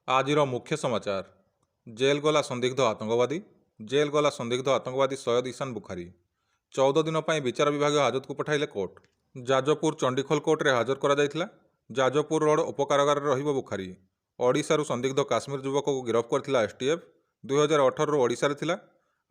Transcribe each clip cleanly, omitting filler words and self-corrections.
आजिर मुख्य समाचार। जेल गला संदिग्ध आतंकवादी। जेल गला संदिग्ध आतंकवादी सैयद ईशान बुखारी। 14 दिन पर विचार विभाग हाजत को पठाइले कोर्ट। जाजपुर चंडीखोल कोर्टे हाजर करा। जाजपुर रोड उपकारागार रहिबो बुखारी। ओडिशारू संदिग्ध काश्मीर युवक को गिरफ्त करथिला एसटीएफ। 2018 ओडिशा थिला।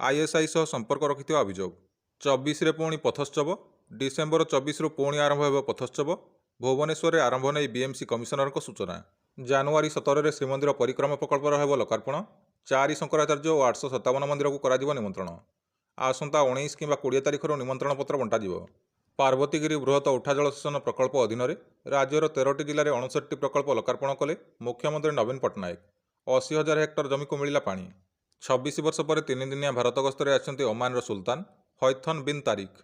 आईएसआई सह संपर्क रखिथिबा अभियोग। 24 रे पुणी पथोत्सव। डिसेम्बर 24 रु पुणी आरंभ हेब पथोत्सव। भुवनेश्वर आरंभ नहीं बीएमसी कमिशनर को सूचना। जानुआरी 17 श्रीमंदिर परिक्रमा प्रकल्प हेब लोकार्पण। 4 शंकराचार्य और 857 मंदिर को करा निमंत्रण। आसंता 19 कि 20 तारिख निमंत्रण पत्र बंटाଯିବ। पार्वतीगिरी बृहत उठा जलसेचन प्रकल्प अधीन राज्यर 13टी जिले में 59टी प्रकल्प लोकार्पण कले मुख्यमंत्री नवीन पट्टनायक। 80,000 हेक्टर जमी को मिला पानी। 26 वर्ष पर 3 दिनिया भारत गस्तर आछंती ओमान सुल्तान हैथम बिन तारिक।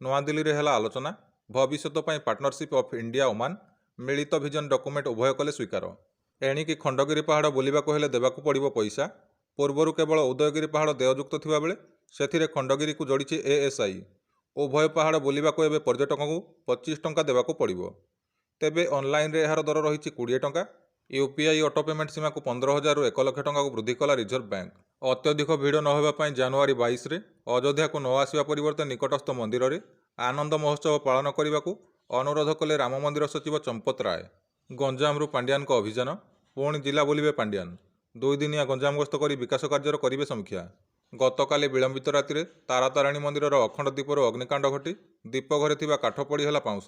नूआदिल्ली में है आलोचना। भविष्य पार्टनरशिप ऑफ इंडिया ओमान मिलित विजन डॉक्यूमेंट उभय कले स्वीकार। एणिकी खंडगिरी पहाड़ बुलिबाकु हेले देबाकु पड़िबो पैसा। पूर्वरु केवल उदयगिरी पहाड़ देययुक्त थिबा बेले सेथिरे खंडगिरी को जोड़िछि एएसआई। उभय पहाड़ बुलिबाकु एबे पर्यटकଙ୍କୁ 25 टंका देबाकु पड़िबो। तेबे ऑनलाइन रे एहार दर रहिछि 20 टंका। यूपीआई ऑटो पेमेंट सीमा को 15,000 रु 1 लाख टंका को वृद्धि कला रिजर्व बैंक। अत्यधिक भिड़ न होगा पाई जानुआरी 22 रे अयोध्या को न आसिबा परिवर्ते निकटस्थ मंदिर रे आनंद महोत्सव पालन करने को अनुरोध कले राम मंदिर सचिव चंपत राय। गंजामरू पांड्यान को अभियान। पुणी जिला बुलिबे पांड्यान। 2 दिनिया गंजाम गस्त कर विकास कार्यर करिवे समीक्षा। गतकाली विलंबित राति तारातारिणी मंदिर अखंड दीपर अग्निकांड घटी दीप घरे थिबा काठ पड़ी है पाउंस।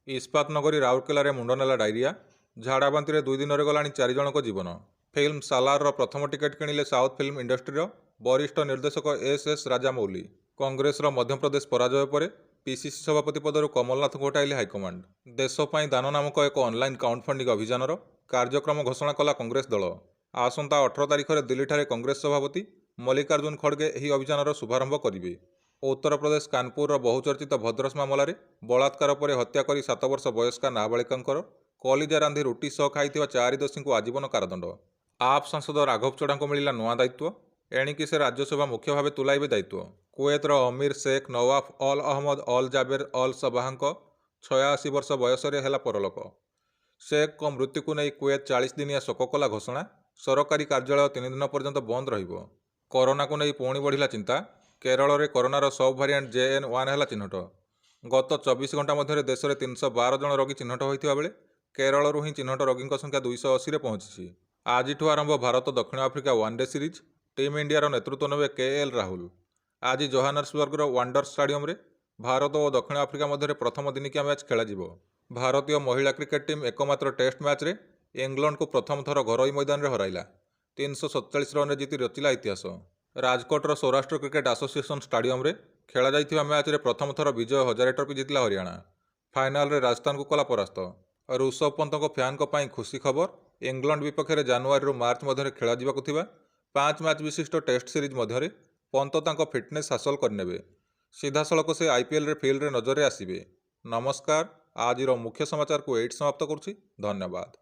इस्पात नगरी राउरकेला मुंड नेला डायरिया। झाड़ाबांति 2 दिन में गलानी 4 जनक जीवन। फिल्म सालार प्रथम टिकेट किणिले साउथ फिल्म इंडस्ट्री वरिष्ठ निर्देशक एस राजामौली। कांग्रेस मध्यप्रदेश पराजय पर पीसीसी सभापति पदर कमलनाथ को हटाइले हाइकमांड। देशपाई दान नामक एक ऑनलाइन काउंट फंडिंग अभियान कार्यक्रम घोषणा कला कांग्रेस दल। आसंता 18 तारिख में दिल्ली ठारे कांग्रेस सभापति मल्लिकार्जुन खड़गे यह अभियान शुभारंभ करेंगे। उत्तर प्रदेश कानपुर बहुचर्चित भद्रस मामलें बलात्कार पर हत्या कर 7 वर्ष वयस्का नाबालिका कलिजा रांधि रुटी सह खाई 4 दोषी को आजीवन कारादंड। आप सांसद राघव चढ़ा को मिला नुआ दायित्व। एणिकी से राज्यसभा मुख्य भाव तुलाइबे दायित्व। कुएतर अमीर शेख नवाफ अल अहमद अल जाबेर अल सबाह 86 वर्ष बयस है परलोक। शेख को मृत्यु को नहीं कुएत 40 दिनिया शोक कला घोषणा। सरकारी कार्यालय 3 दिन पर्यंत बंद रहिबो। कोरोना को नहीं पुणी बढ़िला चिंता। केरल में कोरोनार सब भारिएंट JN1 है चिन्हट। गत 24 घंटा मध्य देश में 312 जन रोगी चिन्हट होता बेले केरल ही चिन्हट रोगी संख्या 280 पहुंची। आज आरंभ भारत दक्षिण आफ्रिका वनडे सीरीज। टीम इंडियार नेतृत्व नेबे KL राहुल। आज जोहान्सबर्गर वांडर स्टाडियम रे भारत और दक्षिण आफ्रिका मध्य प्रथम दिनिकिया मैच खेल। भारतीय महिला क्रिकेट टीम एकमात्र टेस्ट मैच रे इंग्लैंड को प्रथम थर घरोई मैदान में हराइला। 347 रन जीति रचिला इतिहास। राजकोटर सौराष्ट्र क्रिकेट एसोसिएशन स्टाडियम रे खेला जाइथिबा मैच रे प्रथम थर विजय हजारे ट्रॉफी जीतिला हरियाणा। फाइनाल रे राजस्थान को कला परास्त। ऋषभ पंत फैन को पाई खुशी खबर। इंग्लैंड विपक्ष में जानुआरी रु मार्च मध्य खेला जावाकु थिबा 5 मैच विशिष्ट टेस्ट सीरीज मध्य पंत तांको फिटनेस हासिल करनेबे। सीधा सड़क से आईपीएल रे फील्ड रे नजर आसिबे। नमस्कार। आज मुख्य समाचार को एट समाप्त करुछि। धन्यवाद।